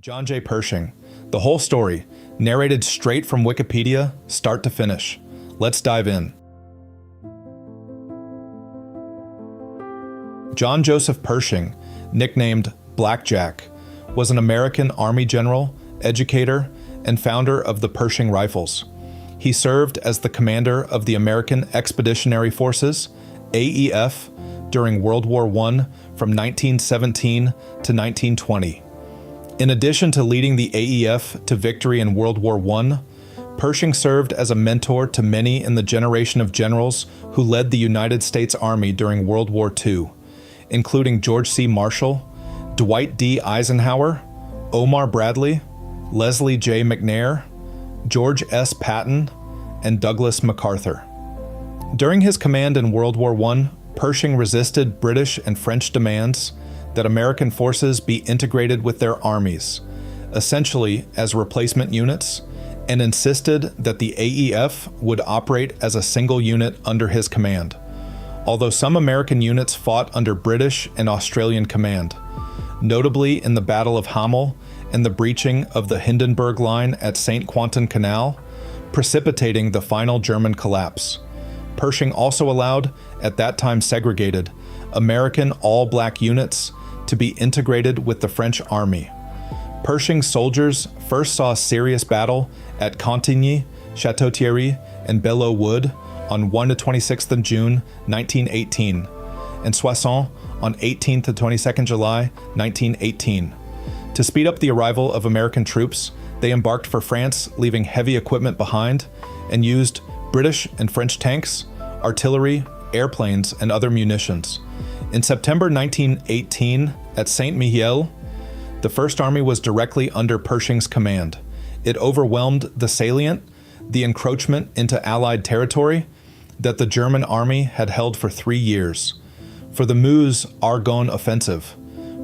John J. Pershing. The whole story, narrated straight from Wikipedia, start to finish. Let's dive in. John Joseph Pershing, nicknamed Blackjack, was an American Army general, educator, and founder of the Pershing Rifles. He served as the commander of the American Expeditionary Forces, AEF, during World War I from 1917 to 1920. In addition to leading the AEF to victory in World War I, Pershing served as a mentor to many in the generation of generals who led the United States Army during World War II, including George C. Marshall, Dwight D. Eisenhower, Omar Bradley, Leslie J. McNair, George S. Patton, and Douglas MacArthur. During his command in World War I, Pershing resisted British and French demands that American forces be integrated with their armies, essentially as replacement units, and insisted that the AEF would operate as a single unit under his command, although some American units fought under British and Australian command, notably in the Battle of Hamel and the breaching of the Hindenburg Line at St. Quentin Canal, precipitating the final German collapse. Pershing also allowed, at that time segregated, American all-black units to be integrated with the French army. Pershing's soldiers first saw a serious battle at Cantigny, Château-Thierry, and Belleau Wood on 1–26 June 1918, and Soissons on 18–22 July 1918. To speed up the arrival of American troops, they embarked for France, leaving heavy equipment behind, and used British and French tanks, artillery, airplanes, and other munitions. In September 1918, at Saint-Mihiel, the First Army was directly under Pershing's command. It overwhelmed the salient, the encroachment into Allied territory that the German army had held for 3 years. For the Meuse Argonne offensive,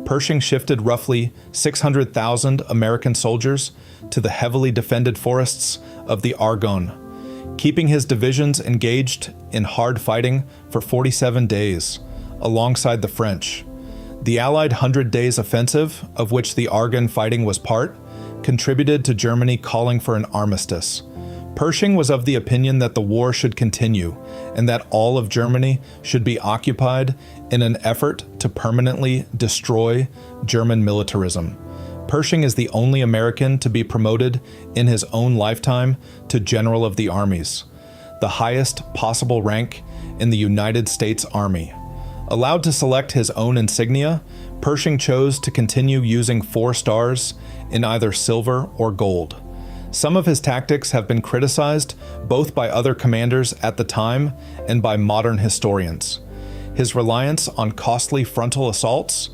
Pershing shifted roughly 600,000 American soldiers to the heavily defended forests of the Argonne, keeping his divisions engaged in hard fighting for 47 days, alongside the French. The Allied 100 Days Offensive, of which the Argonne fighting was part, contributed to Germany calling for an armistice. Pershing was of the opinion that the war should continue, and that all of Germany should be occupied in an effort to permanently destroy German militarism. Pershing is the only American to be promoted in his own lifetime to General of the Armies, the highest possible rank in the United States Army. Allowed to select his own insignia, Pershing chose to continue using 4 stars in either silver or gold. Some of his tactics have been criticized both by other commanders at the time and by modern historians. His reliance on costly frontal assaults,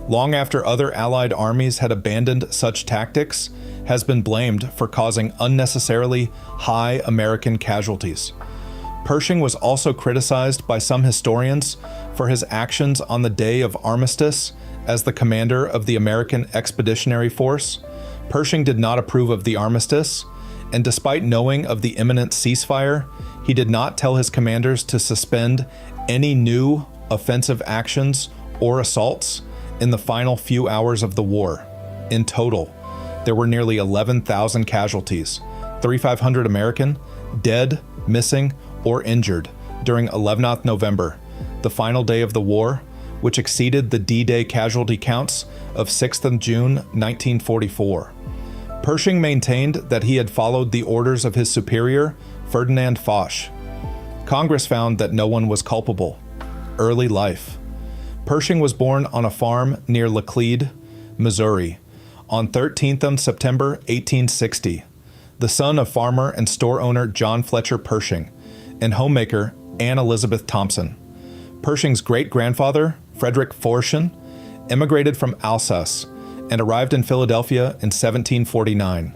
long after other Allied armies had abandoned such tactics, has been blamed for causing unnecessarily high American casualties. Pershing was also criticized by some historians for his actions on the day of armistice as the commander of the American Expeditionary Force. Pershing did not approve of the armistice, and despite knowing of the imminent ceasefire, he did not tell his commanders to suspend any new offensive actions or assaults in the final few hours of the war. In total, there were nearly 11,000 casualties, 3,500 American, dead, missing, or injured during 11th November, the final day of the war, which exceeded the D-Day casualty counts of 6th June 1944. Pershing maintained that he had followed the orders of his superior, Ferdinand Foch. Congress found that no one was culpable. Early life. Pershing was born on a farm near Laclede, Missouri, on 13th September 1860, the son of farmer and store owner John Fletcher Pershing and homemaker Anne Elizabeth Thompson. Pershing's great-grandfather, Frederick Forschen, immigrated from Alsace and arrived in Philadelphia in 1749.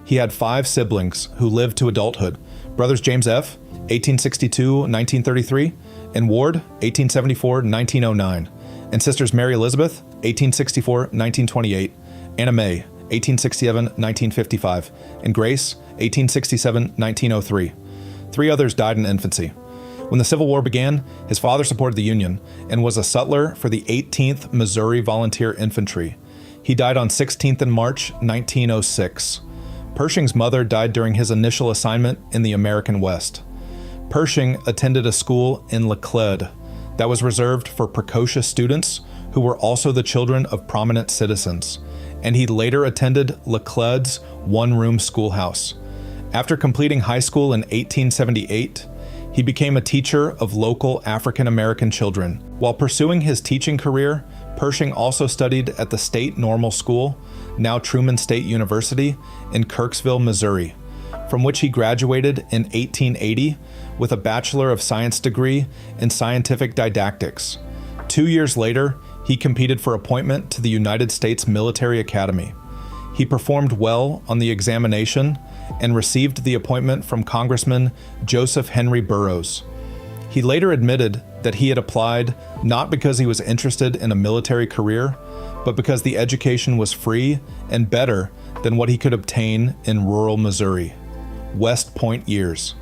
He had 5 siblings who lived to adulthood: brothers James F., 1862–1933, and Ward, 1874–1909, and sisters Mary Elizabeth, 1864–1928, Anna May, 1867–1955, and Grace, 1867–1903. 3 others died in infancy. When the Civil War began, his father supported the Union and was a sutler for the 18th Missouri Volunteer Infantry. He died on 16th in March 1906. Pershing's mother died during his initial assignment in the American West. Pershing attended a school in Laclede that was reserved for precocious students who were also the children of prominent citizens, and he later attended Laclede's one-room schoolhouse. After completing high school in 1878, he became a teacher of local African-American children. While pursuing his teaching career, Pershing also studied at the State Normal School, now Truman State University, in Kirksville, Missouri, from which he graduated in 1880 with a Bachelor of Science degree in Scientific Didactics. 2 years later, he competed for appointment to the United States Military Academy. He performed well on the examination and received the appointment from Congressman Joseph Henry Burroughs. He later admitted that he had applied not because he was interested in a military career, but because the education was free and better than what he could obtain in rural Missouri. West Point years.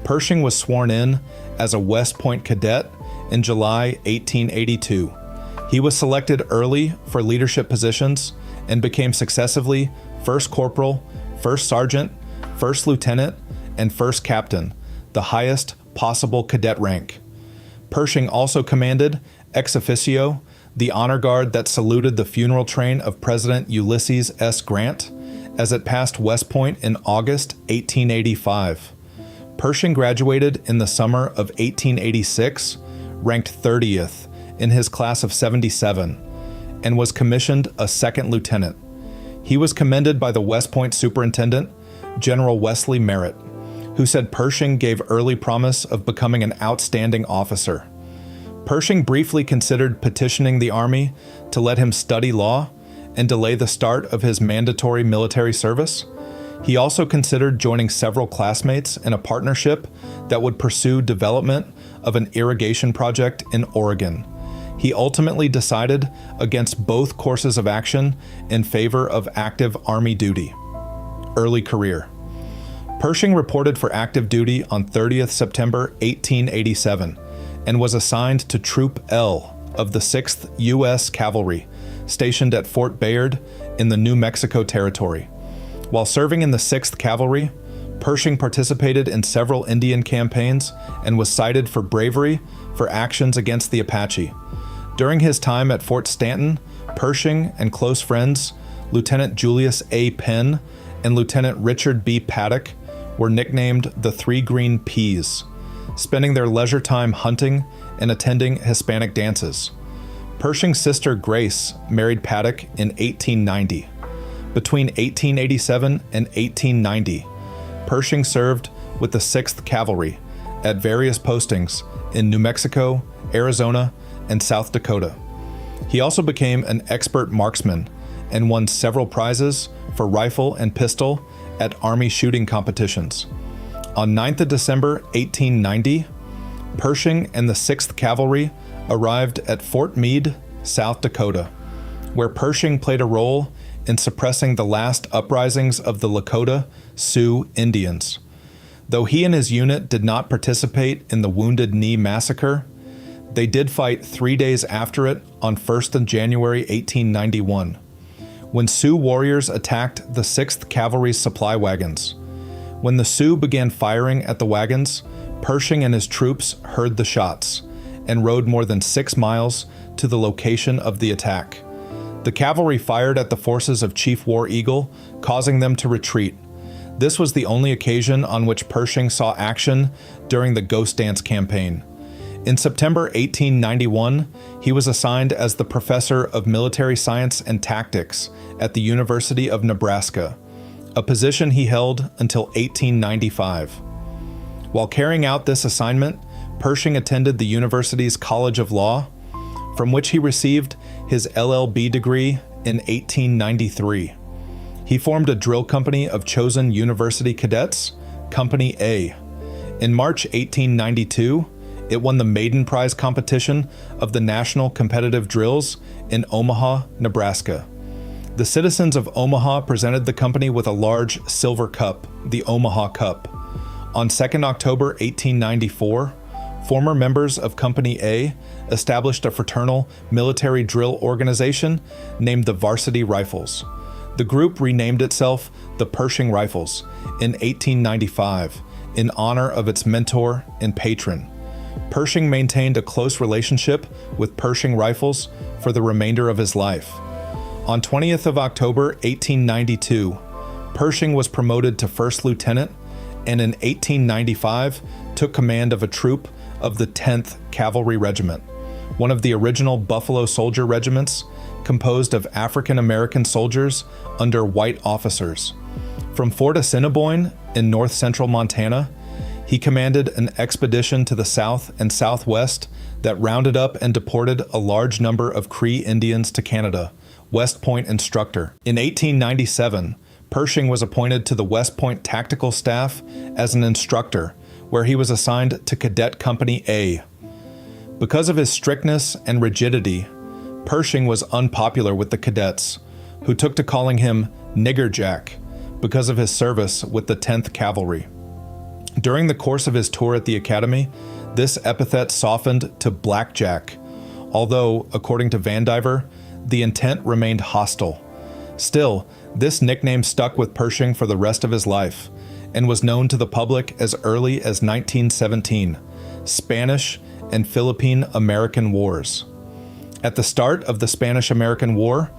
Pershing was sworn in as a West Point cadet in July 1882. He was selected early for leadership positions and became successively first corporal, first sergeant, first lieutenant, and first captain, the highest possible cadet rank. Pershing also commanded, ex officio, the honor guard that saluted the funeral train of President Ulysses S. Grant as it passed West Point in August 1885. Pershing graduated in the summer of 1886, ranked 30th in his class of 77, and was commissioned a second lieutenant. He was commended by the West Point superintendent, General Wesley Merritt, who said Pershing gave early promise of becoming an outstanding officer. Pershing briefly considered petitioning the Army to let him study law and delay the start of his mandatory military service. He also considered joining several classmates in a partnership that would pursue development of an irrigation project in Oregon. He ultimately decided against both courses of action in favor of active Army duty. Early career. Pershing reported for active duty on 30th September 1887 and was assigned to Troop L of the 6th U.S. Cavalry, stationed at Fort Bayard in the New Mexico Territory. While serving in the 6th Cavalry, Pershing participated in several Indian campaigns and was cited for bravery for actions against the Apache. During his time at Fort Stanton, Pershing and close friends, Lieutenant Julius A. Penn and Lieutenant Richard B. Paddock, were nicknamed the Three Green Peas, spending their leisure time hunting and attending Hispanic dances. Pershing's sister Grace married Paddock in 1890. Between 1887 and 1890, Pershing served with the 6th Cavalry at various postings in New Mexico, Arizona, and South Dakota. He also became an expert marksman and won several prizes for rifle and pistol at Army shooting competitions. On 9th of December 1890, Pershing and the 6th Cavalry arrived at Fort Meade, South Dakota, where Pershing played a role in suppressing the last uprisings of the Lakota Sioux Indians. Though he and his unit did not participate in the Wounded Knee Massacre, they did fight 3 days after it on 1st of January 1891, when Sioux warriors attacked the 6th Cavalry's supply wagons. When the Sioux began firing at the wagons, Pershing and his troops heard the shots and rode more than 6 miles to the location of the attack. The cavalry fired at the forces of Chief War Eagle, causing them to retreat. This was the only occasion on which Pershing saw action during the Ghost Dance campaign. In September 1891, he was assigned as the professor of military science and tactics at the University of Nebraska, a position he held until 1895. While carrying out this assignment, Pershing attended the university's College of Law, from which he received his LLB degree in 1893. He formed a drill company of chosen university cadets, Company A. In March 1892, it won the Maiden Prize competition of the National Competitive Drills in Omaha, Nebraska. The citizens of Omaha presented the company with a large silver cup, the Omaha Cup. On 2nd October 1894, former members of Company A established a fraternal military drill organization named the Varsity Rifles. The group renamed itself the Pershing Rifles in 1895 in honor of its mentor and patron. Pershing maintained a close relationship with Pershing Rifles for the remainder of his life. On 20th of October 1892, Pershing was promoted to first lieutenant and in 1895 took command of a troop of the 10th Cavalry Regiment, one of the original Buffalo Soldier regiments composed of African-American soldiers under white officers. From Fort Assiniboine in north-central Montana, he commanded an expedition to the south and southwest that rounded up and deported a large number of Cree Indians to Canada, West Point instructor. In 1897, Pershing was appointed to the West Point Tactical Staff as an instructor, where he was assigned to Cadet Company A. Because of his strictness and rigidity, Pershing was unpopular with the cadets, who took to calling him Nigger Jack because of his service with the 10th Cavalry. During the course of his tour at the academy, this epithet softened to Black Jack, although, according to Vandiver, the intent remained hostile. Still, this nickname stuck with Pershing for the rest of his life, and was known to the public as early as 1917, Spanish and Philippine-American Wars. At the start of the Spanish-American War,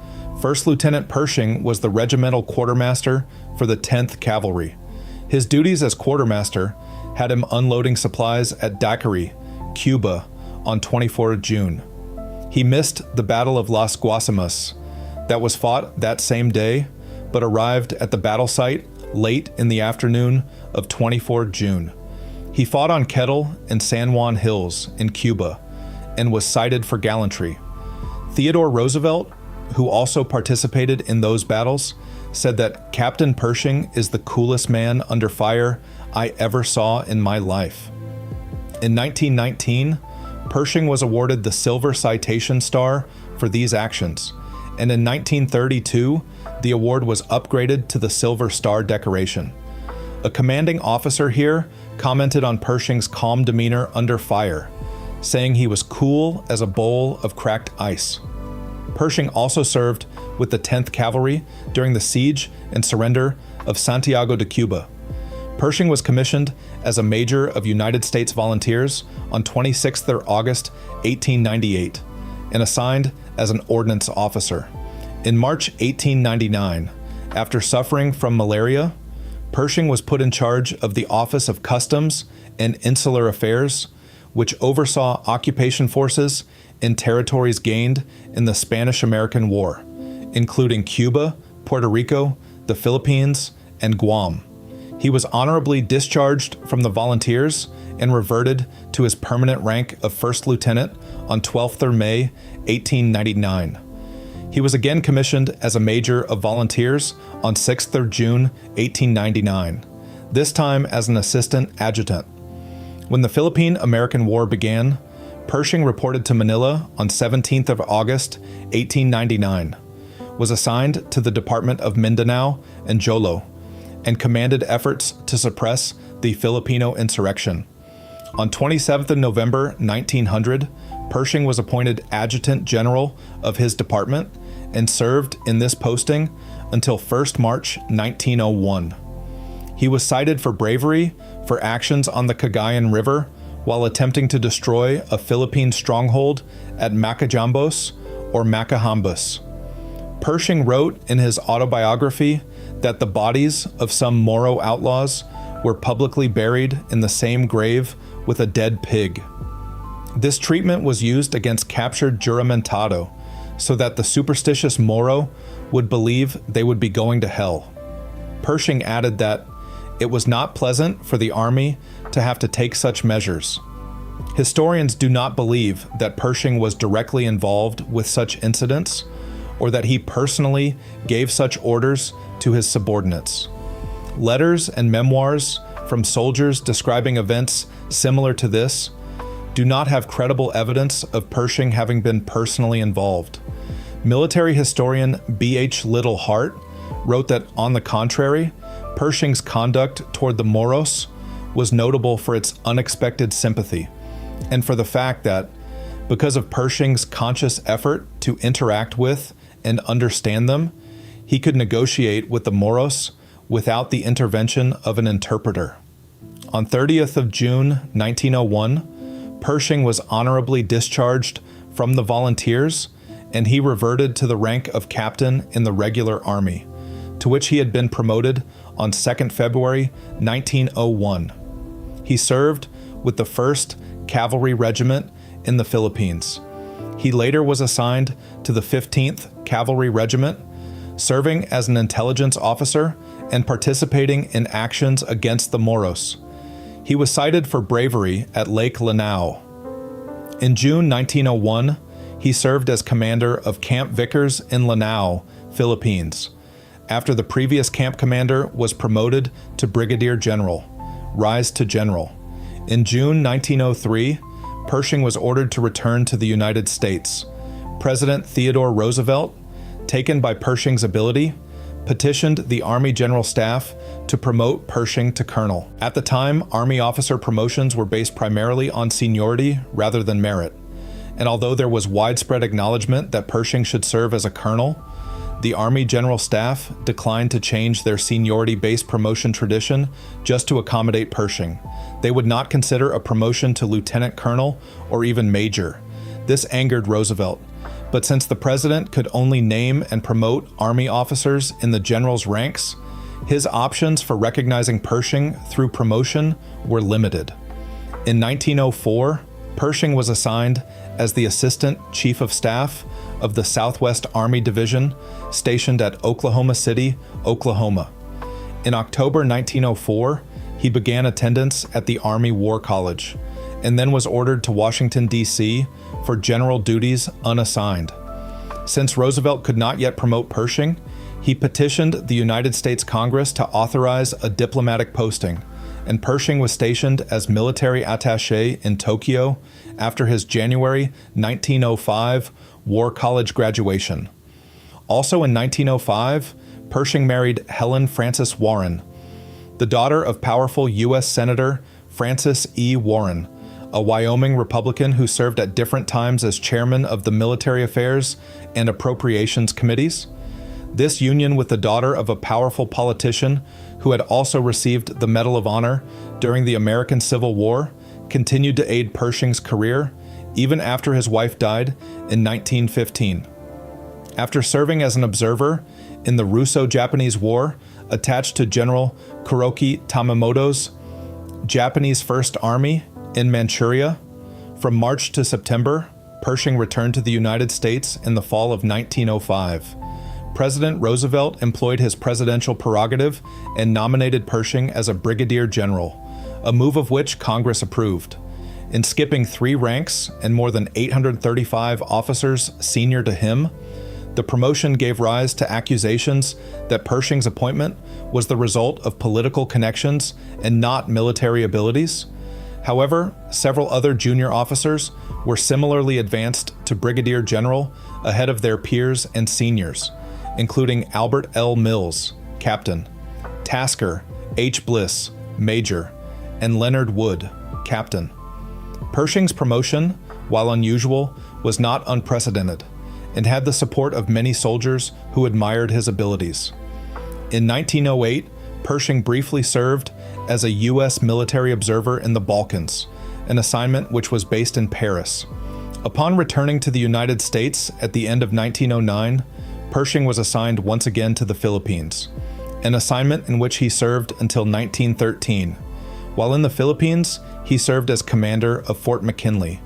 First Lieutenant Pershing was the regimental quartermaster for the 10th Cavalry. His duties as quartermaster had him unloading supplies at Daiquiri, Cuba, on 24 June. He missed the Battle of Las Guasimas that was fought that same day, but arrived at the battle site late in the afternoon of 24 June. He fought on Kettle and San Juan Hills in Cuba and was cited for gallantry. Theodore Roosevelt, who also participated in those battles, said that Captain Pershing is the coolest man under fire I ever saw in my life. In 1919, Pershing was awarded the Silver Citation Star for these actions, and in 1932, the award was upgraded to the Silver Star decoration. A commanding officer here commented on Pershing's calm demeanor under fire, saying he was cool as a bowl of cracked ice. Pershing also served with the 10th Cavalry during the siege and surrender of Santiago de Cuba. Pershing was commissioned as a Major of United States Volunteers on 26 August 1898 and assigned as an ordnance officer. In March 1899, after suffering from malaria, Pershing was put in charge of the Office of Customs and Insular Affairs, which oversaw occupation forces in territories gained in the Spanish-American War, including Cuba, Puerto Rico, the Philippines, and Guam. He was honorably discharged from the volunteers and reverted to his permanent rank of First Lieutenant on 12th May 1899. He was again commissioned as a Major of Volunteers on 6th June 1899, this time as an Assistant Adjutant. When the Philippine-American War began, Pershing reported to Manila on 17th of August 1899, was assigned to the Department of Mindanao and Jolo, and commanded efforts to suppress the Filipino insurrection. On 27th of November 1900, Pershing was appointed Adjutant General of his department and served in this posting until 1st March 1901. He was cited for bravery for actions on the Cagayan River while attempting to destroy a Philippine stronghold at Macajambos or Macahambus. Pershing wrote in his autobiography that the bodies of some Moro outlaws were publicly buried in the same grave with a dead pig. This treatment was used against captured juramentado, so that the superstitious Moro would believe they would be going to hell. Pershing added that it was not pleasant for the army to have to take such measures. Historians do not believe that Pershing was directly involved with such incidents, or that he personally gave such orders to his subordinates. Letters and memoirs from soldiers describing events similar to this do not have credible evidence of Pershing having been personally involved. Military historian B.H. Little Hart wrote that, on the contrary, Pershing's conduct toward the Moros was notable for its unexpected sympathy, and for the fact that, Because of Pershing's conscious effort to interact with and understand them, he could negotiate with the Moros without the intervention of an interpreter. On 30th of June 1901, Pershing was honorably discharged from the volunteers, and he reverted to the rank of captain in the regular army, to which he had been promoted on 2nd February 1901. He served with the 1st Cavalry Regiment in the Philippines. He later was assigned to the 15th Cavalry Regiment, serving as an intelligence officer and participating in actions against the Moros. He was cited for bravery at Lake Lanao. In June 1901, he served as commander of Camp Vickers in Lanao, Philippines, after the previous camp commander was promoted to brigadier general, rise to general. In June 1903, Pershing was ordered to return to the United States. President Theodore Roosevelt, taken by Pershing's ability, petitioned the Army General Staff to promote Pershing to colonel. At the time, Army officer promotions were based primarily on seniority rather than merit, and although there was widespread acknowledgement that Pershing should serve as a colonel, the Army General Staff declined to change their seniority-based promotion tradition just to accommodate Pershing. They would not consider a promotion to lieutenant colonel or even major. This angered Roosevelt, but since the president could only name and promote Army officers in the general's ranks, his options for recognizing Pershing through promotion were limited. In 1904, Pershing was assigned as the Assistant Chief of Staff of the Southwest Army Division stationed at Oklahoma City, Oklahoma. In October 1904, he began attendance at the Army War College, and then was ordered to Washington, D.C. for general duties unassigned. Since Roosevelt could not yet promote Pershing, he petitioned the United States Congress to authorize a diplomatic posting, and Pershing was stationed as military attaché in Tokyo after his January 1905 War College graduation. Also in 1905, Pershing married Helen Frances Warren, the daughter of powerful U.S. Senator Francis E. Warren, a Wyoming Republican who served at different times as chairman of the Military Affairs and Appropriations Committees. This union with the daughter of a powerful politician who had also received the Medal of Honor during the American Civil War continued to aid Pershing's career even after his wife died in 1915. After serving as an observer in the Russo-Japanese War attached to General Kuroki Tamamoto's Japanese First Army in Manchuria, from March to September, Pershing returned to the United States in the fall of 1905. President Roosevelt employed his presidential prerogative and nominated Pershing as a brigadier general, a move of which Congress approved. In skipping 3 ranks and more than 835 officers senior to him, the promotion gave rise to accusations that Pershing's appointment was the result of political connections and not military abilities. However, several other junior officers were similarly advanced to brigadier general ahead of their peers and seniors, including Albert L. Mills, captain, Tasker H. Bliss, major, and Leonard Wood, captain. Pershing's promotion, while unusual, was not unprecedented, and had the support of many soldiers who admired his abilities. In 1908, Pershing briefly served as a U.S. military observer in the Balkans, an assignment which was based in Paris. Upon returning to the United States at the end of 1909, Pershing was assigned once again to the Philippines, an assignment in which he served until 1913. While in the Philippines, he served as commander of Fort McKinley,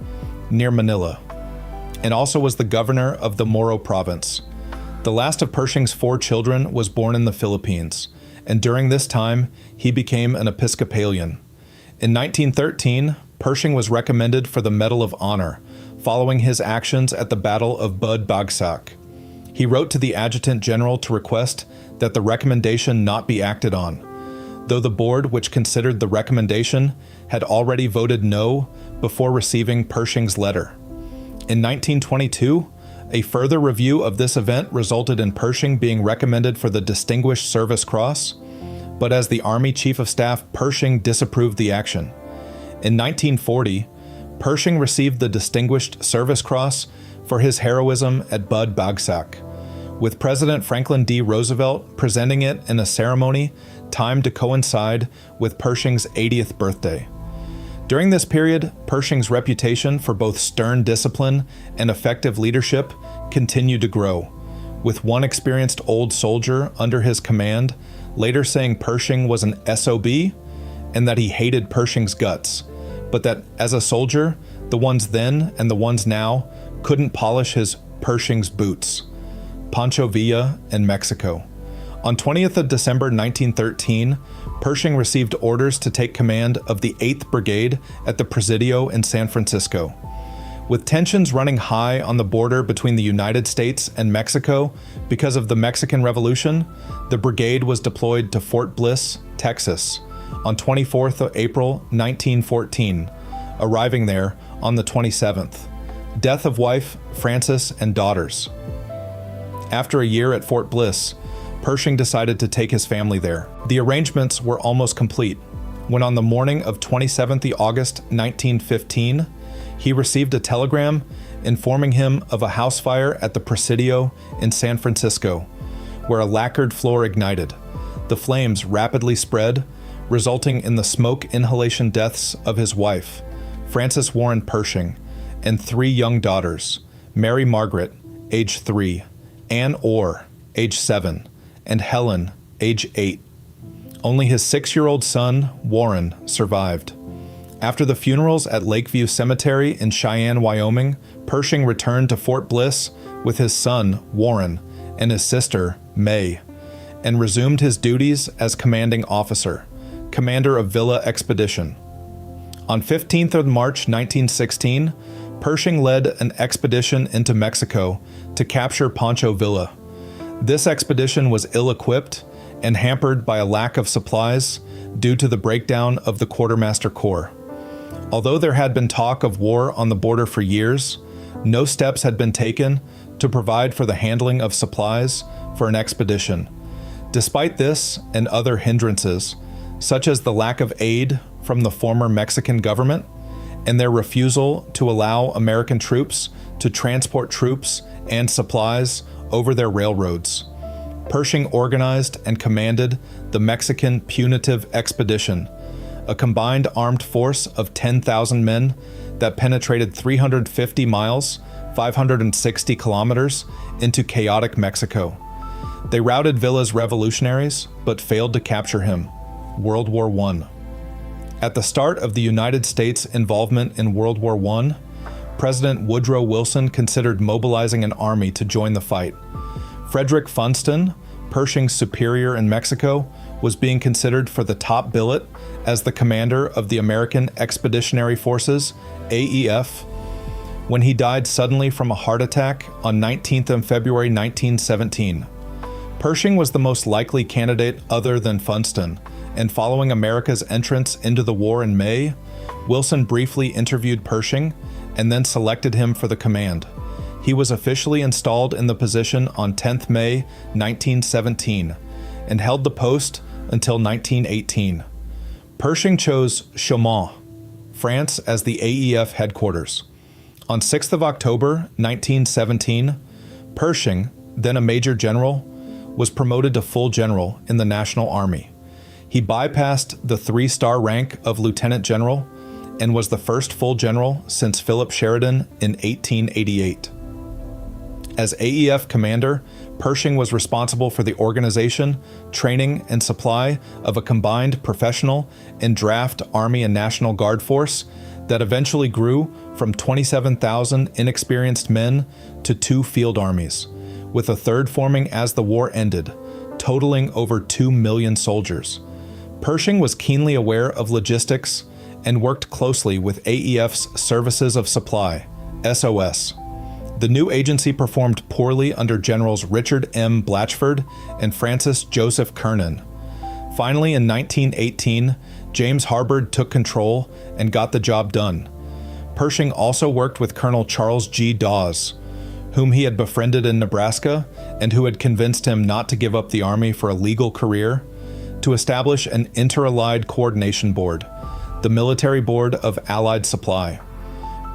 near Manila, and also was the governor of the Moro province. The last of Pershing's 4 children was born in the Philippines, and during this time, he became an Episcopalian. In 1913, Pershing was recommended for the Medal of Honor, following his actions at the Battle of Bud Bagsak. He wrote to the Adjutant General to request that the recommendation not be acted on, though the board which considered the recommendation had already voted no before receiving Pershing's letter. In 1922, a further review of this event resulted in Pershing being recommended for the Distinguished Service Cross, but as the Army Chief of Staff, Pershing disapproved the action. In 1940, Pershing received the Distinguished Service Cross for his heroism at Bud Bagsak, with President Franklin D. Roosevelt presenting it in a ceremony timed to coincide with Pershing's 80th birthday. During this period, Pershing's reputation for both stern discipline and effective leadership continued to grow, with one experienced old soldier under his command later saying Pershing was an SOB and that he hated Pershing's guts, but that as a soldier, the ones then and the ones now couldn't polish his Pershing's boots. Pancho Villa in Mexico. On 20th of December 1913, Pershing received orders to take command of the 8th Brigade at the Presidio in San Francisco. With tensions running high on the border between the United States and Mexico because of the Mexican Revolution, the brigade was deployed to Fort Bliss, Texas, on 24th of April 1914, arriving there on the 27th. Death of wife, Frances, and daughters. After a year at Fort Bliss, Pershing decided to take his family there. The arrangements were almost complete when on the morning of 27th of August 1915, he received a telegram informing him of a house fire at the Presidio in San Francisco, where a lacquered floor ignited. The flames rapidly spread, resulting in the smoke inhalation deaths of his wife, Frances Warren Pershing, and 3 young daughters, Mary Margaret, age 3, Anne Orr, age 7, and Helen, age 8. Only his 6-year-old son, Warren, survived. After the funerals at Lakeview Cemetery in Cheyenne, Wyoming, Pershing returned to Fort Bliss with his son, Warren, and his sister, May, and resumed his duties as commanding officer, commander of Villa Expedition. On 15th of March 1916, Pershing led an expedition into Mexico to capture Pancho Villa. This expedition was ill-equipped and hampered by a lack of supplies due to the breakdown of the Quartermaster Corps. Although there had been talk of war on the border for years, no steps had been taken to provide for the handling of supplies for an expedition. Despite this and other hindrances, such as the lack of aid from the former Mexican government and their refusal to allow American troops to transport troops and supplies over their railroads, Pershing organized and commanded the Mexican Punitive Expedition, a combined armed force of 10,000 men that penetrated 350 miles, 560 kilometers, into chaotic Mexico. They routed Villa's revolutionaries, but failed to capture him. World War I. At the start of the United States' involvement in World War I, President Woodrow Wilson considered mobilizing an army to join the fight. Frederick Funston, Pershing's superior in Mexico, was being considered for the top billet as the commander of the American Expeditionary Forces, AEF, when he died suddenly from a heart attack on 19th of February 1917. Pershing was the most likely candidate other than Funston, and following America's entrance into the war in May, Wilson briefly interviewed Pershing and then selected him for the command. He was officially installed in the position on 10th May 1917 and held the post until 1918. Pershing chose Chaumont, France as the AEF headquarters. On 6th of October 1917, Pershing, then a major general, was promoted to full general in the National Army. He bypassed the 3-star rank of lieutenant general and was the first full general since Philip Sheridan in 1888. As AEF commander, Pershing was responsible for the organization, training, and supply of a combined professional and draft Army and National Guard force that eventually grew from 27,000 inexperienced men to 2 field armies, with a third forming as the war ended, totaling over 2 million soldiers. Pershing was keenly aware of logistics and worked closely with AEF's Services of Supply, SOS. The new agency performed poorly under Generals Richard M. Blatchford and Francis Joseph Kernan. Finally, in 1918, James Harbord took control and got the job done. Pershing also worked with Colonel Charles G. Dawes, whom he had befriended in Nebraska and who had convinced him not to give up the Army for a legal career, to establish an Inter-Allied Coordination Board, the Military Board of Allied Supply.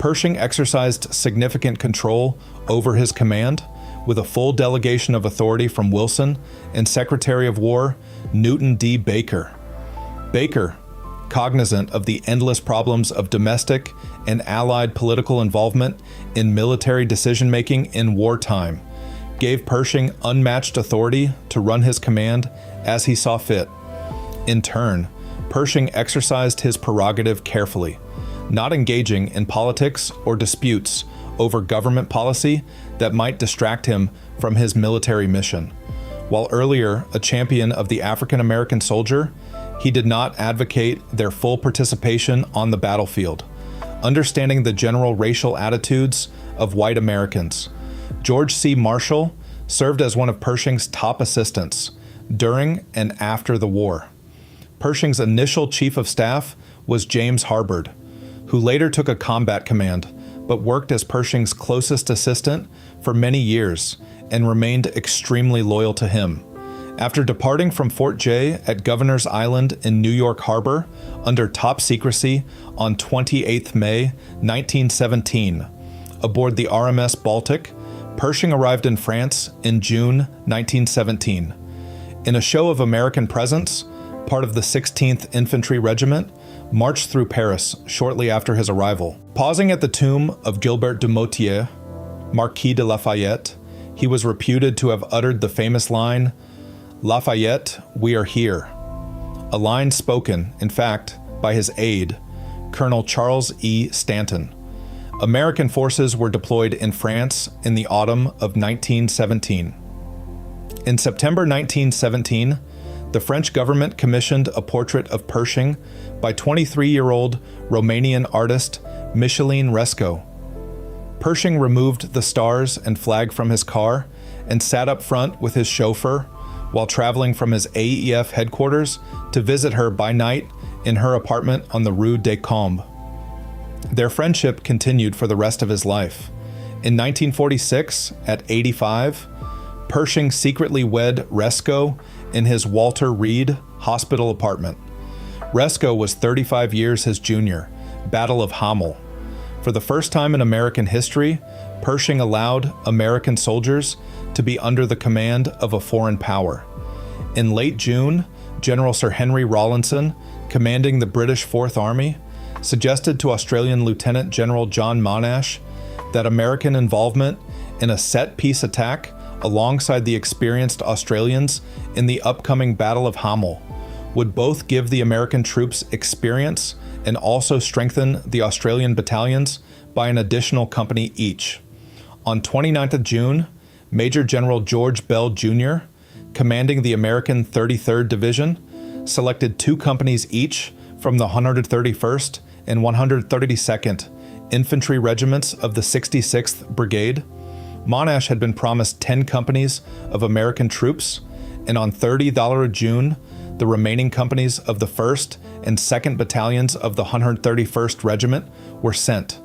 Pershing exercised significant control over his command, with a full delegation of authority from Wilson and Secretary of War Newton D. Baker. Baker, cognizant of the endless problems of domestic and allied political involvement in military decision-making in wartime, gave Pershing unmatched authority to run his command as he saw fit. In turn, Pershing exercised his prerogative carefully, not engaging in politics or disputes over government policy that might distract him from his military mission. While earlier a champion of the African-American soldier, he did not advocate their full participation on the battlefield. Understanding the general racial attitudes of white Americans, George C. Marshall served as one of Pershing's top assistants during and after the war. Pershing's initial chief of staff was James Harbord, who later took a combat command, but worked as Pershing's closest assistant for many years and remained extremely loyal to him. After departing from Fort J at Governor's Island in New York Harbor under top secrecy on 28 May 1917, aboard the RMS Baltic, Pershing arrived in France in June 1917. In a show of American presence, part of the 16th Infantry Regiment marched through Paris shortly after his arrival. Pausing at the tomb of Gilbert du Motier, Marquis de Lafayette, he was reputed to have uttered the famous line, "Lafayette, we are here," a line spoken, in fact, by his aide, Colonel Charles E. Stanton. American forces were deployed in France in the autumn of 1917. In September 1917, the French government commissioned a portrait of Pershing by 23-year-old Romanian artist Micheline Resco. Pershing removed the stars and flag from his car and sat up front with his chauffeur while traveling from his AEF headquarters to visit her by night in her apartment on the Rue des Combes. Their friendship continued for the rest of his life. In 1946, at 85, Pershing secretly wed Resco in his Walter Reed hospital apartment. Resco was 35 years his junior, Battle of Hamel. For the first time in American history, Pershing allowed American soldiers to be under the command of a foreign power. In late June, General Sir Henry Rawlinson, commanding the British Fourth Army, suggested to Australian Lieutenant General John Monash that American involvement in a set-piece attack alongside the experienced Australians in the upcoming Battle of Hamel would both give the American troops experience and also strengthen the Australian battalions by an additional company each. On 29th of June, Major General George Bell Jr., commanding the American 33rd Division, selected 2 companies each from the 131st and 132nd Infantry Regiments of the 66th Brigade. Monash had been promised 10 companies of American troops, and on $30 of June, the remaining companies of the 1st and 2nd Battalions of the 131st Regiment were sent.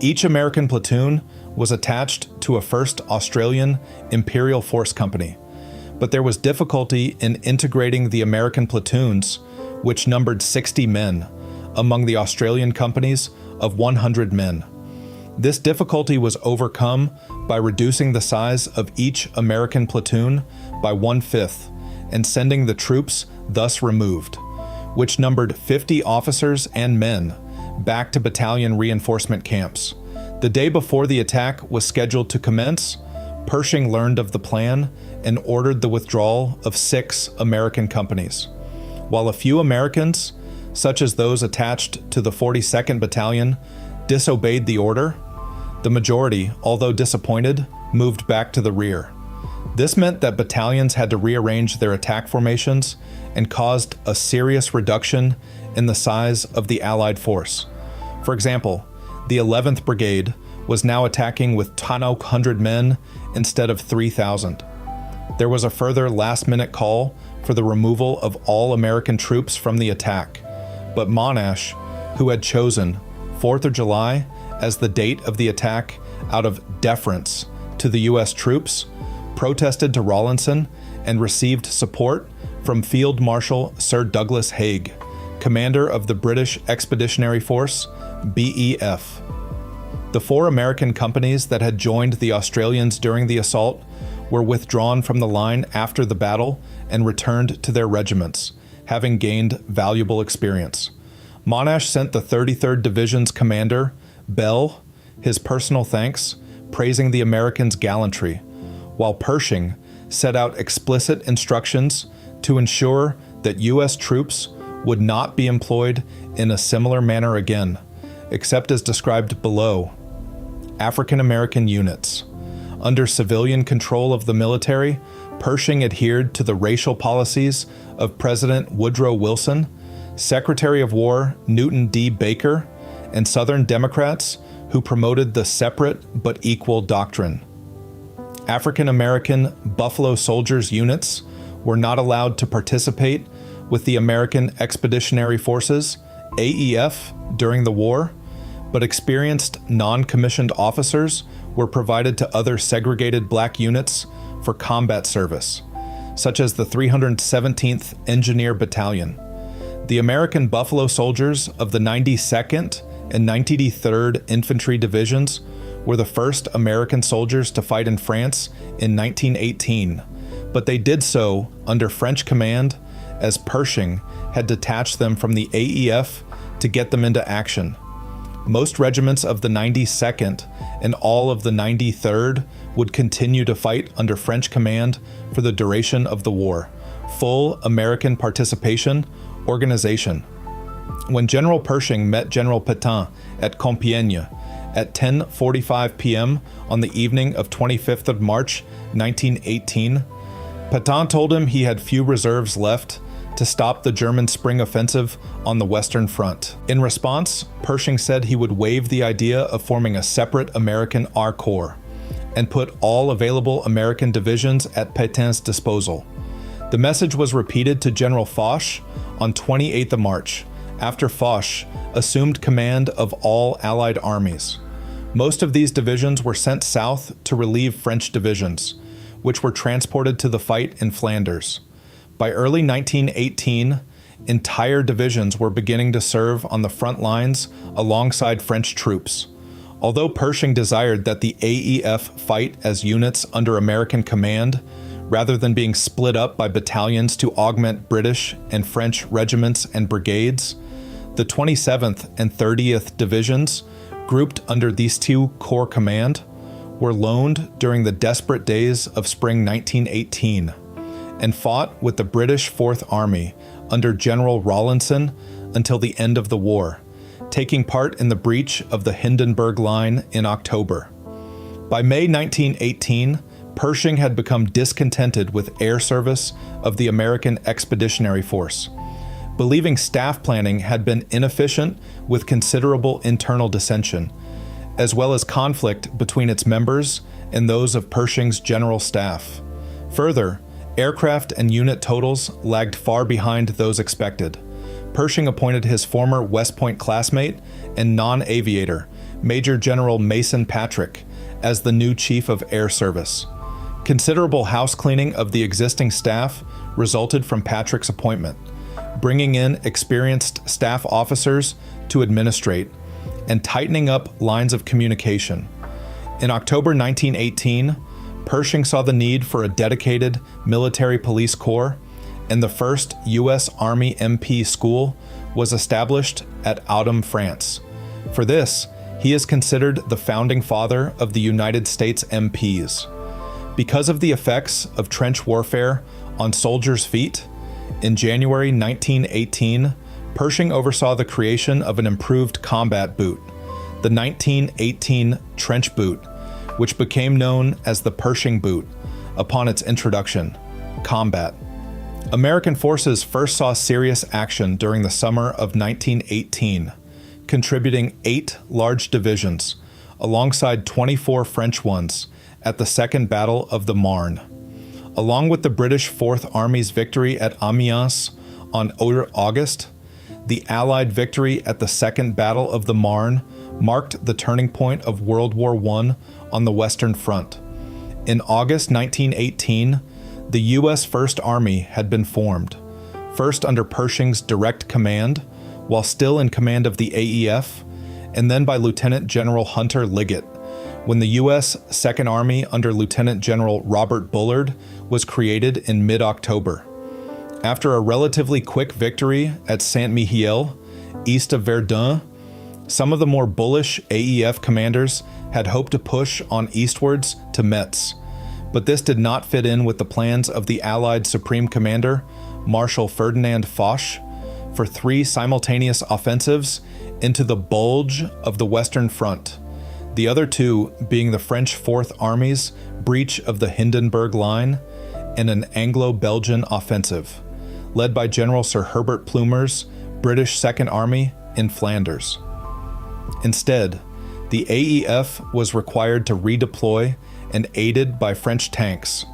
Each American platoon was attached to a 1st Australian Imperial Force Company, but there was difficulty in integrating the American platoons, which numbered 60 men, among the Australian companies of 100 men. This difficulty was overcome by reducing the size of each American platoon by 1/5 and sending the troops thus removed, which numbered 50 officers and men, back to battalion reinforcement camps. The day before the attack was scheduled to commence, Pershing learned of the plan and ordered the withdrawal of 6 American companies. While a few Americans, such as those attached to the 42nd Battalion, disobeyed the order, the majority, although disappointed, moved back to the rear. This meant that battalions had to rearrange their attack formations and caused a serious reduction in the size of the Allied force. For example, the 11th Brigade was now attacking with 1,200 men instead of 3,000. There was a further last-minute call for the removal of all American troops from the attack, but Monash, who had chosen 4th of July as the date of the attack out of deference to the U.S. troops, protested to Rawlinson and received support from Field Marshal Sir Douglas Haig, commander of the British Expeditionary Force, BEF. The 4 American companies that had joined the Australians during the assault were withdrawn from the line after the battle and returned to their regiments, having gained valuable experience. Monash sent the 33rd Division's commander, Bell, his personal thanks, praising the Americans' gallantry, while Pershing set out explicit instructions to ensure that U.S. troops would not be employed in a similar manner again, except as described below. African-American units. Under civilian control of the military, Pershing adhered to the racial policies of President Woodrow Wilson, Secretary of War Newton D. Baker, and Southern Democrats who promoted the separate but equal doctrine. African-American Buffalo Soldiers units were not allowed to participate with the American Expeditionary Forces, AEF, during the war, but experienced non-commissioned officers were provided to other segregated black units for combat service, such as the 317th Engineer Battalion. The American Buffalo Soldiers of the 92nd and 93rd Infantry Divisions were the first American soldiers to fight in France in 1918, but they did so under French command as Pershing had detached them from the AEF to get them into action. Most regiments of the 92nd and all of the 93rd would continue to fight under French command for the duration of the war. Full American participation, organization. When General Pershing met General Patton at Compiègne at 10:45 p.m. on the evening of 25th of March, 1918, Patton told him he had few reserves left to stop the German spring offensive on the Western Front. In response, Pershing said he would waive the idea of forming a separate American R Corps and put all available American divisions at Pétain's disposal. The message was repeated to General Foch on 28th of March, after Foch assumed command of all Allied armies. Most of these divisions were sent south to relieve French divisions, which were transported to the fight in Flanders. By early 1918, entire divisions were beginning to serve on the front lines alongside French troops. Although Pershing desired that the AEF fight as units under American command, rather than being split up by battalions to augment British and French regiments and brigades, the 27th and 30th Divisions, grouped under these two corps command, were loaned during the desperate days of spring 1918 and fought with the British Fourth Army under General Rawlinson until the end of the war, taking part in the breach of the Hindenburg Line in October. By May 1918, Pershing had become discontented with air service of the American Expeditionary Force, believing staff planning had been inefficient with considerable internal dissension, as well as conflict between its members and those of Pershing's general staff. Further, aircraft and unit totals lagged far behind those expected. Pershing appointed his former West Point classmate and non-aviator, Major General Mason Patrick, as the new Chief of Air Service. Considerable house cleaning of the existing staff resulted from Patrick's appointment, bringing in experienced staff officers to administrate, and tightening up lines of communication. In October 1918, Pershing saw the need for a dedicated military police corps, and the first U.S. Army MP school was established at Audun, France. For this, he is considered the founding father of the United States MPs. Because of the effects of trench warfare on soldiers' feet, in January 1918, Pershing oversaw the creation of an improved combat boot, the 1918 trench boot, which became known as the Pershing boot upon its introduction. Combat. American forces first saw serious action during the summer of 1918, contributing 8 large divisions, alongside 24 French ones, at the Second Battle of the Marne. Along with the British Fourth Army's victory at Amiens on August, the Allied victory at the Second Battle of the Marne marked the turning point of World War I on the Western Front. In August 1918, the U.S. First Army had been formed, first under Pershing's direct command, while still in command of the AEF, and then by Lieutenant General Hunter Liggett, when the U.S. Second Army under Lieutenant General Robert Bullard was created in mid-October. After a relatively quick victory at Saint-Mihiel, east of Verdun, some of the more bullish AEF commanders had hoped to push on eastwards to Metz, but this did not fit in with the plans of the Allied Supreme Commander, Marshal Ferdinand Foch, for 3 simultaneous offensives into the bulge of the Western Front, the other 2 being the French Fourth Army's breach of the Hindenburg Line and an Anglo-Belgian offensive, led by General Sir Herbert Plumer's British Second Army in Flanders. Instead, the AEF was required to redeploy and, aided by French tanks,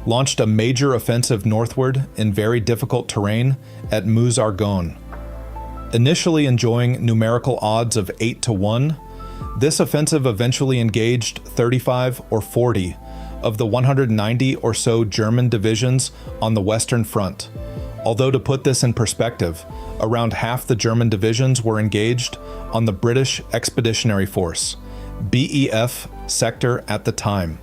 launched a major offensive northward in very difficult terrain at Meuse-Argonne. Initially enjoying numerical odds of 8-1, this offensive eventually engaged 35 or 40 of the 190 or so German divisions on the Western Front, although to put this in perspective, around half the German divisions were engaged on the British Expeditionary Force, BEF, sector at the time.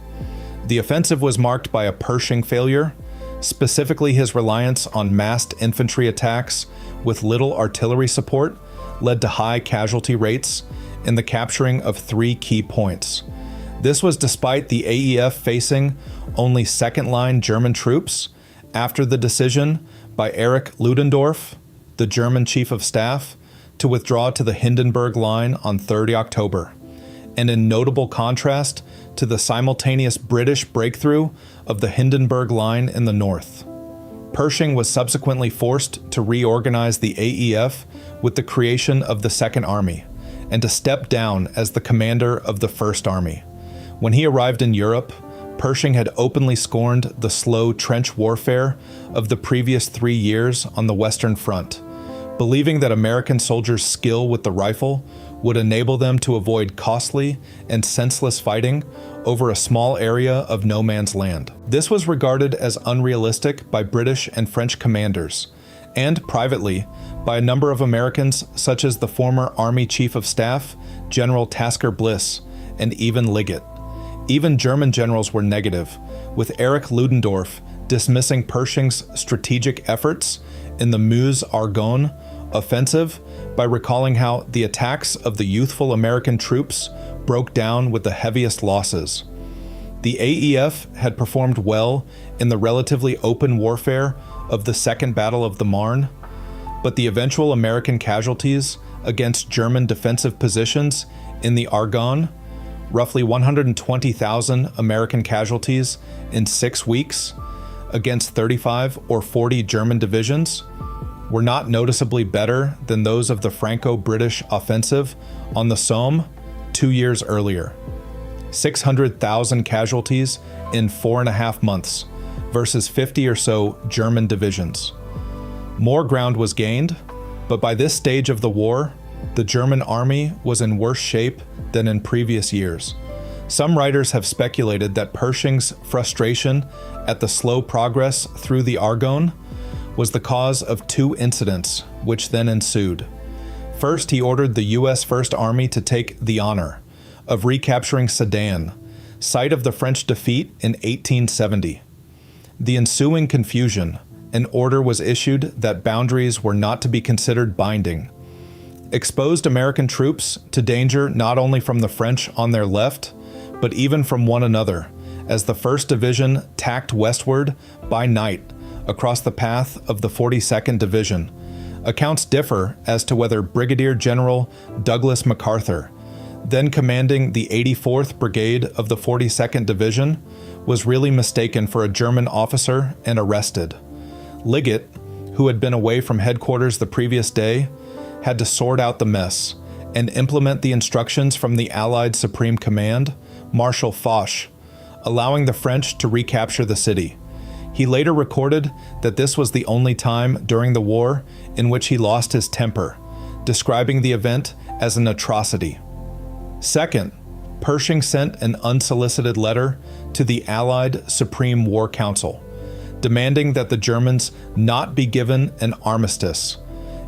The offensive was marked by a Pershing failure, specifically his reliance on massed infantry attacks with little artillery support led to high casualty rates in the capturing of 3 key points. This was despite the AEF facing only second-line German troops after the decision by Erich Ludendorff, the German Chief of Staff, to withdraw to the Hindenburg Line on 30 October, and in notable contrast to the simultaneous British breakthrough of the Hindenburg Line in the north. Pershing was subsequently forced to reorganize the AEF with the creation of the Second Army, and to step down as the commander of the First Army. When he arrived in Europe, Pershing had openly scorned the slow trench warfare of the previous 3 years on the Western Front, believing that American soldiers' skill with the rifle would enable them to avoid costly and senseless fighting over a small area of no man's land. This was regarded as unrealistic by British and French commanders, and privately by a number of Americans such as the former Army Chief of Staff, General Tasker Bliss, and even Liggett. Even German generals were negative, with Erich Ludendorff dismissing Pershing's strategic efforts in the Meuse-Argonne offensive by recalling how the attacks of the youthful American troops broke down with the heaviest losses. The AEF had performed well in the relatively open warfare of the Second Battle of the Marne, but the eventual American casualties against German defensive positions in the Argonne, roughly 120,000 American casualties in 6 weeks against 35 or 40 German divisions, were not noticeably better than those of the Franco-British offensive on the Somme 2 years earlier. 600,000 casualties in 4.5 months versus 50 or so German divisions. More ground was gained, but by this stage of the war, the German army was in worse shape than in previous years. Some writers have speculated that Pershing's frustration at the slow progress through the Argonne was the cause of 2 incidents which then ensued. First, he ordered the U.S. First Army to take the honor of recapturing Sedan, site of the French defeat in 1870. The ensuing confusion, an order was issued that boundaries were not to be considered binding, exposed American troops to danger not only from the French on their left, but even from one another, as the 1st Division tacked westward by night across the path of the 42nd Division. Accounts differ as to whether Brigadier General Douglas MacArthur, then commanding the 84th Brigade of the 42nd Division, was really mistaken for a German officer and arrested. Liggett, who had been away from headquarters the previous day, had to sort out the mess and implement the instructions from the Allied Supreme Command, Marshal Foch, allowing the French to recapture the city. He later recorded that this was the only time during the war in which he lost his temper, describing the event as an atrocity. Second, Pershing sent an unsolicited letter to the Allied Supreme War Council, demanding that the Germans not be given an armistice,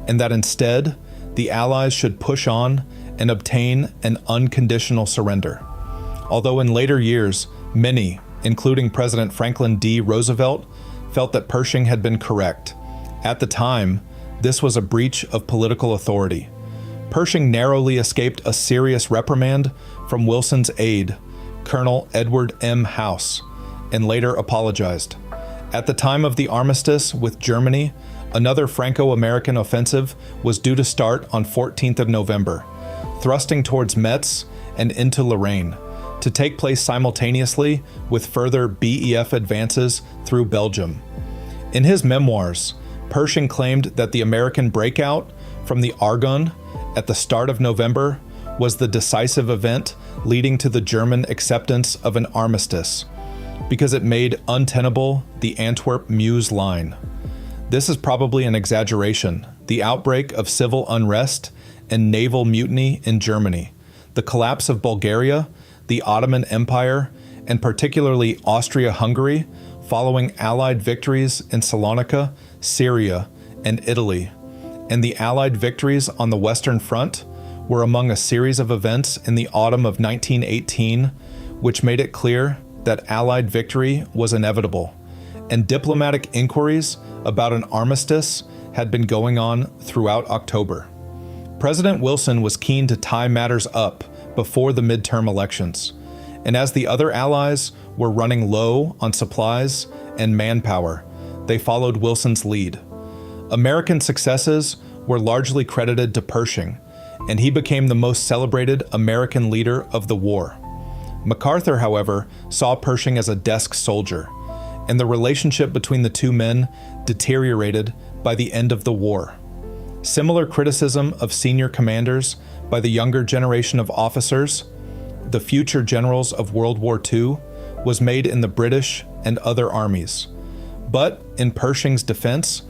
and that instead, the Allies should push on and obtain an unconditional surrender. Although in later years, many, including President Franklin D. Roosevelt, felt that Pershing had been correct. At the time, this was a breach of political authority. Pershing narrowly escaped a serious reprimand from Wilson's aide, Colonel Edward M. House, and later apologized. At the time of the armistice with Germany, another Franco-American offensive was due to start on 14th of November, thrusting towards Metz and into Lorraine, to take place simultaneously with further BEF advances through Belgium. In his memoirs, Pershing claimed that the American breakout from the Argonne at the start of November was the decisive event leading to the German acceptance of an armistice, because it made untenable the Antwerp-Meuse line. This is probably an exaggeration. The outbreak of civil unrest and naval mutiny in Germany, the collapse of Bulgaria, the Ottoman Empire, and particularly Austria-Hungary, following Allied victories in Salonika, Syria, and Italy, and the Allied victories on the Western Front were among a series of events in the autumn of 1918, which made it clear that Allied victory was inevitable, and diplomatic inquiries about an armistice had been going on throughout October. President Wilson was keen to tie matters up before the midterm elections, and as the other allies were running low on supplies and manpower, they followed Wilson's lead. American successes were largely credited to Pershing, and he became the most celebrated American leader of the war. MacArthur, however, saw Pershing as a desk soldier, and the relationship between the two men deteriorated by the end of the war. Similar criticism of senior commanders by the younger generation of officers, the future generals of World War II, was made in the British and other armies. But, in Pershing's defense,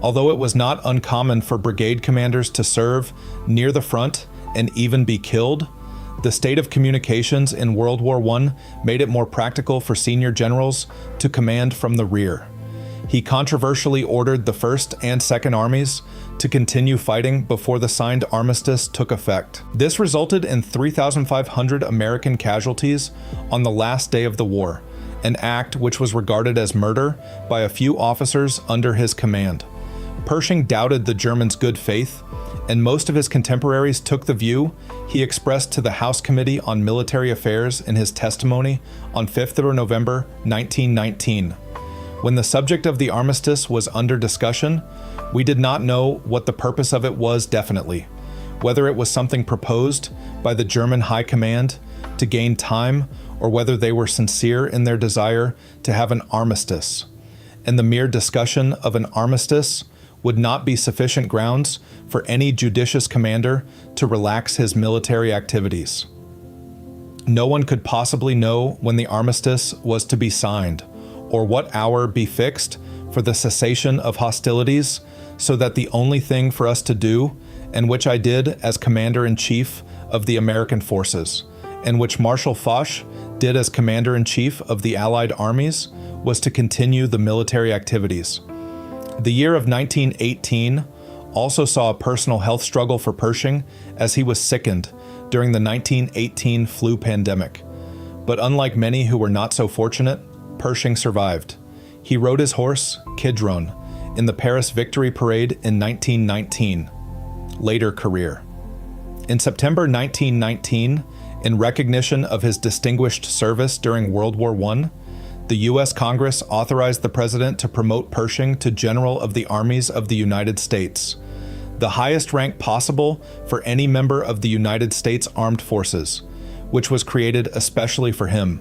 although it was not uncommon for brigade commanders to serve near the front and even be killed, the state of communications in World War I made it more practical for senior generals to command from the rear. He controversially ordered the 1st and 2nd Armies to continue fighting before the signed armistice took effect. This resulted in 3,500 American casualties on the last day of the war, an act which was regarded as murder by a few officers under his command. Pershing doubted the Germans' good faith, and most of his contemporaries took the view he expressed to the House Committee on Military Affairs in his testimony on 5th of November 1919. When the subject of the armistice was under discussion, we did not know what the purpose of it was definitely, whether it was something proposed by the German High Command to gain time or whether they were sincere in their desire to have an armistice. And the mere discussion of an armistice would not be sufficient grounds for any judicious commander to relax his military activities. No one could possibly know when the armistice was to be signed, or what hour be fixed for the cessation of hostilities, so that the only thing for us to do, and which I did as Commander-in-Chief of the American Forces, and which Marshal Foch did as Commander-in-Chief of the Allied armies, was to continue the military activities. The year of 1918 also saw a personal health struggle for Pershing as he was sickened during the 1918 flu pandemic. But unlike many who were not so fortunate, Pershing survived. He rode his horse, Kidron, in the Paris Victory Parade in 1919. Later career. In September 1919, in recognition of his distinguished service during World War I, the U.S. Congress authorized the President to promote Pershing to General of the Armies of the United States, the highest rank possible for any member of the United States Armed Forces, which was created especially for him.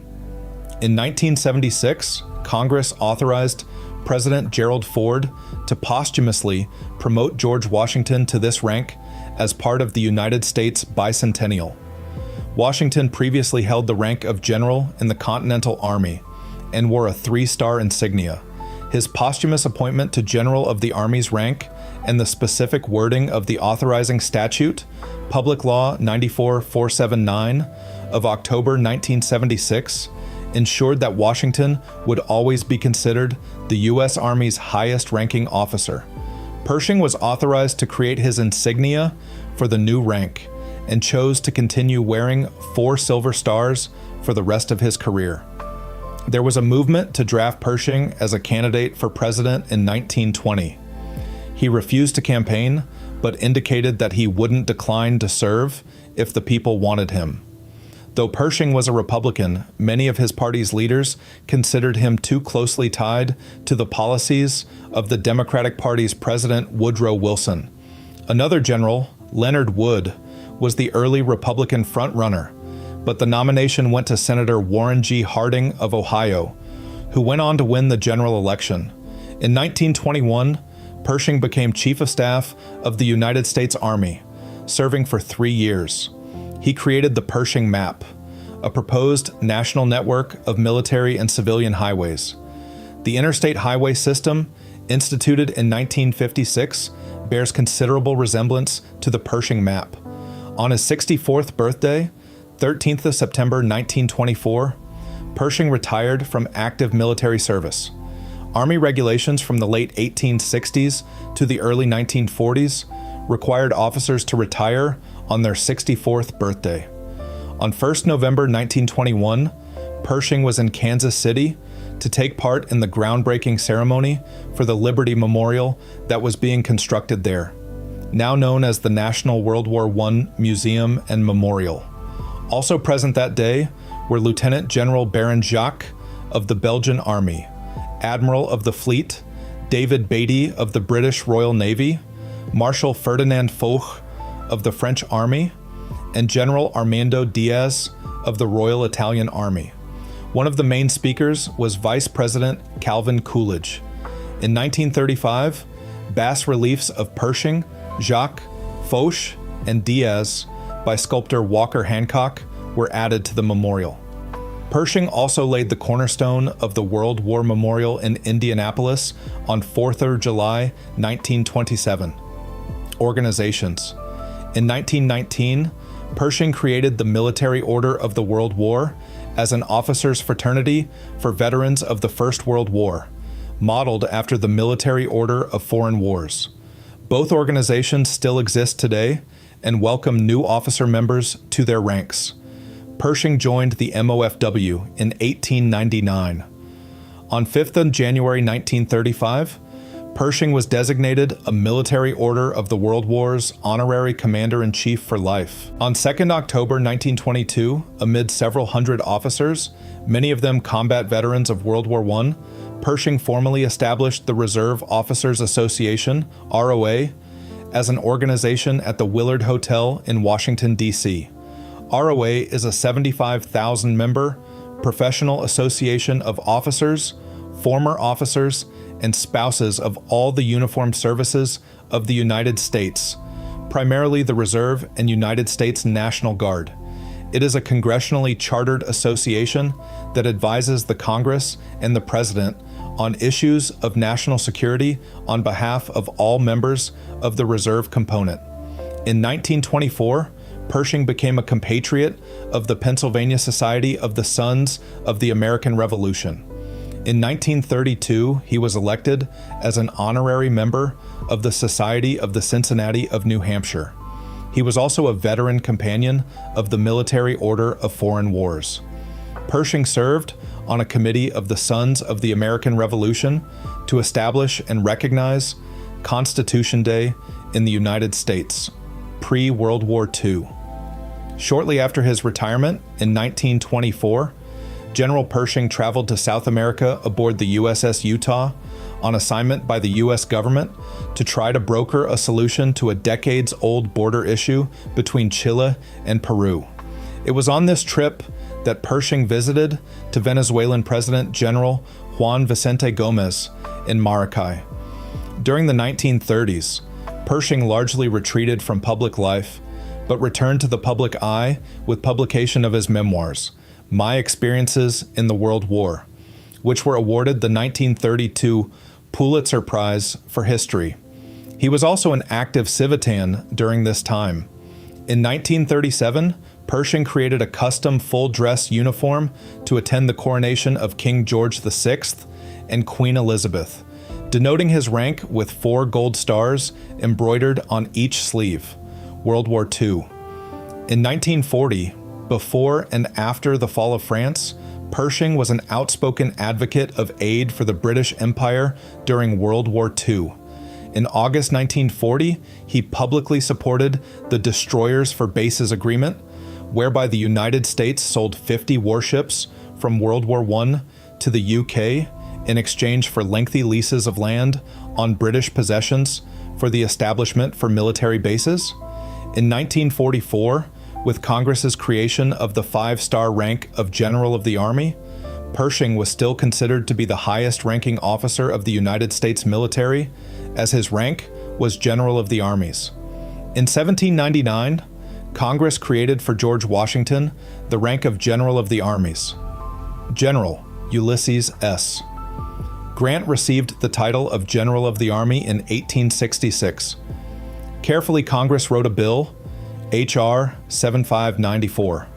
In 1976, Congress authorized President Gerald Ford to posthumously promote George Washington to this rank as part of the United States bicentennial. Washington previously held the rank of general in the Continental Army and wore a 3-star insignia. His posthumous appointment to General of the Army's rank and the specific wording of the authorizing statute, Public Law 94479 of October 1976, ensured that Washington would always be considered the U.S. Army's highest-ranking officer. Pershing was authorized to create his insignia for the new rank, and chose to continue wearing 4 silver stars for the rest of his career. There was a movement to draft Pershing as a candidate for president in 1920. He refused to campaign, but indicated that he wouldn't decline to serve if the people wanted him. Though Pershing was a Republican, many of his party's leaders considered him too closely tied to the policies of the Democratic Party's President Woodrow Wilson. Another general, Leonard Wood, was the early Republican frontrunner, but the nomination went to Senator Warren G. Harding of Ohio, who went on to win the general election. In 1921, Pershing became Chief of Staff of the United States Army, serving for 3 years. He created the Pershing Map, a proposed national network of military and civilian highways. The interstate highway system, instituted in 1956, bears considerable resemblance to the Pershing Map. On his 64th birthday, 13th of September 1924, Pershing retired from active military service. Army regulations from the late 1860s to the early 1940s required officers to retire on their 64th birthday. On 1st November 1921, Pershing was in Kansas City to take part in the groundbreaking ceremony for the Liberty Memorial that was being constructed there, now known as the National World War I Museum and Memorial. Also present that day were Lieutenant General Baron Jacques of the Belgian Army, Admiral of the Fleet David Beatty of the British Royal Navy, Marshal Ferdinand Foch of the French Army, and General Armando Diaz of the Royal Italian Army. One of the main speakers was Vice President Calvin Coolidge. In 1935, bas-reliefs of Pershing, Jacques, Foch, and Diaz by sculptor Walker Hancock were added to the memorial. Pershing also laid the cornerstone of the World War Memorial in Indianapolis on 4th of July, 1927. Organizations. In 1919, Pershing created the Military Order of the World War as an officers' fraternity for veterans of the First World War, modeled after the Military Order of Foreign Wars. Both organizations still exist today and welcome new officer members to their ranks. Pershing joined the MOFW in 1899. On 5th of January 1935, Pershing was designated a Military Order of the World War's Honorary Commander-in-Chief for life. On 2nd October 1922, amid several hundred officers, many of them combat veterans of World War I, Pershing formally established the Reserve Officers Association, ROA, as an organization at the Willard Hotel in Washington, D.C. ROA is a 75,000-member professional association of officers, former officers, and spouses of all the uniformed services of the United States, primarily the Reserve and United States National Guard. It is a congressionally chartered association that advises the Congress and the President on issues of national security on behalf of all members of the Reserve component. In 1924, Pershing became a compatriot of the Pennsylvania Society of the Sons of the American Revolution. In 1932, he was elected as an honorary member of the Society of the Cincinnati of New Hampshire. He was also a veteran companion of the Military Order of Foreign Wars. Pershing served on a committee of the Sons of the American Revolution to establish and recognize Constitution Day in the United States, pre-World War II. Shortly after his retirement in 1924, General Pershing traveled to South America aboard the USS Utah on assignment by the U.S. government to try to broker a solution to a decades-old border issue between Chile and Peru. It was on this trip that Pershing visited to Venezuelan President General Juan Vicente Gomez in Maracay. During the 1930s, Pershing largely retreated from public life, but returned to the public eye with publication of his memoirs, My Experiences in the World War, which were awarded the 1932 Pulitzer Prize for History. He was also an active civitan during this time. In 1937, Pershing created a custom full-dress uniform to attend the coronation of King George VI and Queen Elizabeth, denoting his rank with 4 gold stars embroidered on each sleeve. World War II. In 1940, before and after the fall of France, Pershing was an outspoken advocate of aid for the British Empire during World War II. In August 1940, he publicly supported the Destroyers for Bases Agreement, whereby the United States sold 50 warships from World War I to the UK in exchange for lengthy leases of land on British possessions for the establishment for military bases. In 1944, with Congress's creation of the 5-star rank of General of the Army, Pershing was still considered to be the highest-ranking officer of the United States military, as his rank was General of the Armies. In 1799, Congress created for George Washington the rank of General of the Armies. General Ulysses S. Grant received the title of General of the Army in 1866. Carefully, Congress wrote a bill, H.R. 7594,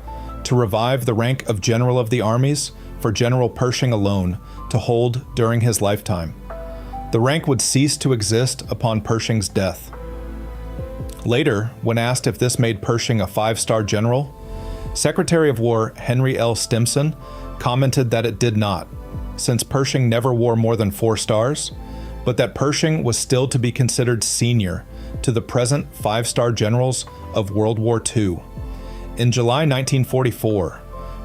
to revive the rank of General of the Armies for General Pershing alone to hold during his lifetime. The rank would cease to exist upon Pershing's death. Later, when asked if this made Pershing a 5-star general, Secretary of War Henry L. Stimson commented that it did not, since Pershing never wore more than 4 stars, but that Pershing was still to be considered senior to the present 5-star generals of World War II. In July 1944,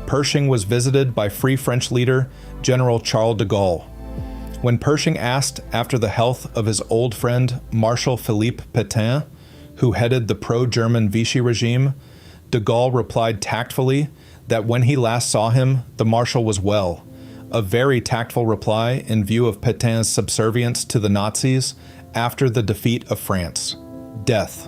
Pershing was visited by Free French leader General Charles de Gaulle. When Pershing asked after the health of his old friend Marshal Philippe Pétain, who headed the pro-German Vichy regime, de Gaulle replied tactfully that when he last saw him, the Marshal was well, a very tactful reply in view of Pétain's subservience to the Nazis after the defeat of France. Death.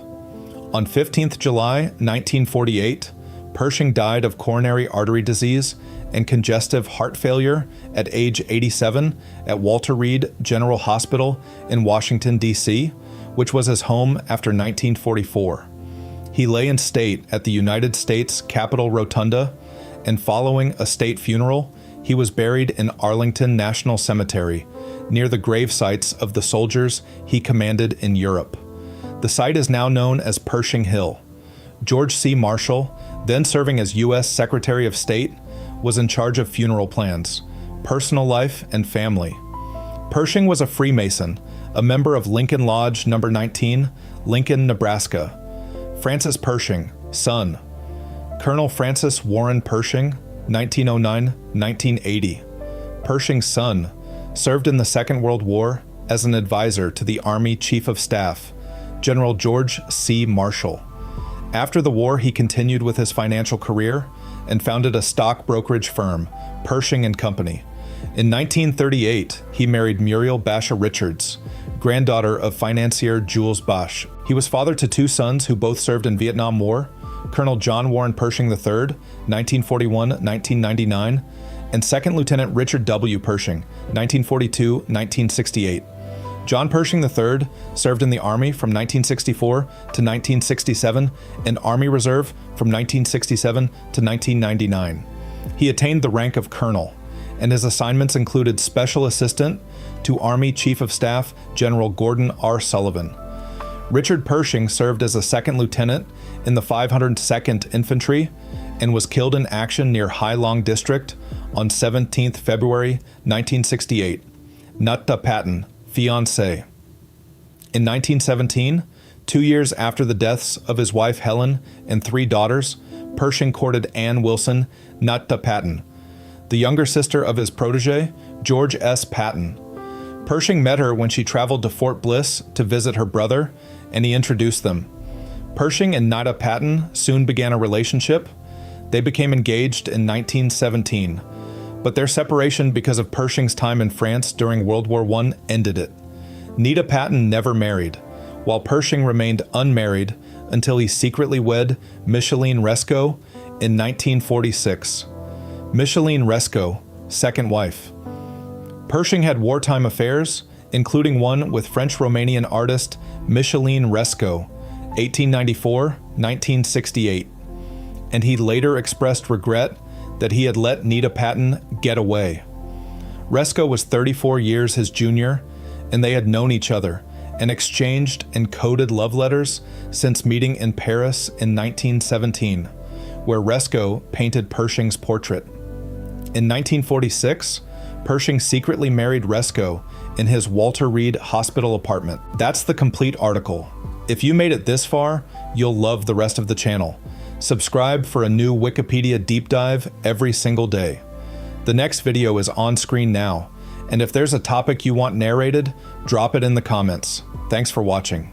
On 15th July 1948, Pershing died of coronary artery disease and congestive heart failure at age 87 at Walter Reed General Hospital in Washington, D.C., which was his home after 1944. He lay in state at the United States Capitol Rotunda, and following a state funeral, he was buried in Arlington National Cemetery, near the grave sites of the soldiers he commanded in Europe. The site is now known as Pershing Hill. George C. Marshall, then serving as U.S. Secretary of State, was in charge of funeral plans, personal life, and family. Pershing was a Freemason, a member of Lincoln Lodge No. 19, Lincoln, Nebraska. Francis Pershing, son. Colonel Francis Warren Pershing, 1909-1980. Pershing's son, served in the Second World War as an advisor to the Army Chief of Staff, General George C. Marshall. After the war, he continued with his financial career and founded a stock brokerage firm, Pershing and Company. In 1938, he married Muriel Basha Richards, granddaughter of financier Jules Bache. He was father to 2 sons who both served in Vietnam War, Colonel John Warren Pershing III, 1941-1999, and Second Lieutenant Richard W. Pershing, 1942-1968. John Pershing III served in the Army from 1964 to 1967 and Army Reserve from 1967 to 1999. He attained the rank of colonel, and his assignments included Special Assistant to Army Chief of Staff General Gordon R. Sullivan. Richard Pershing served as a second lieutenant in the 502nd Infantry and was killed in action near Hai Long District on 17th February 1968. Nita Patton, fiancée. In 1917, 2 years after the deaths of his wife Helen and 3 daughters, Pershing courted Anne Wilson, Nita Patton, the younger sister of his protege, George S. Patton. Pershing met her when she traveled to Fort Bliss to visit her brother, and he introduced them. Pershing and Nita Patton soon began a relationship. They became engaged in 1917, but their separation because of Pershing's time in France during World War I ended it. Nita Patton never married, while Pershing remained unmarried until he secretly wed Micheline Resco in 1946. Micheline Resco, second wife. Pershing had wartime affairs, including one with French-Romanian artist Micheline Resco, 1894-1968, and he later expressed regret that he had let Nita Patton get away. Resco was 34 years his junior, and they had known each other and exchanged encoded love letters since meeting in Paris in 1917, where Resco painted Pershing's portrait. In 1946, Pershing secretly married Resco in his Walter Reed hospital apartment. That's the complete article. If you made it this far, you'll love the rest of the channel. Subscribe for a new Wikipedia deep dive every single day. The next video is on screen now, and if there's a topic you want narrated, drop it in the comments. Thanks for watching.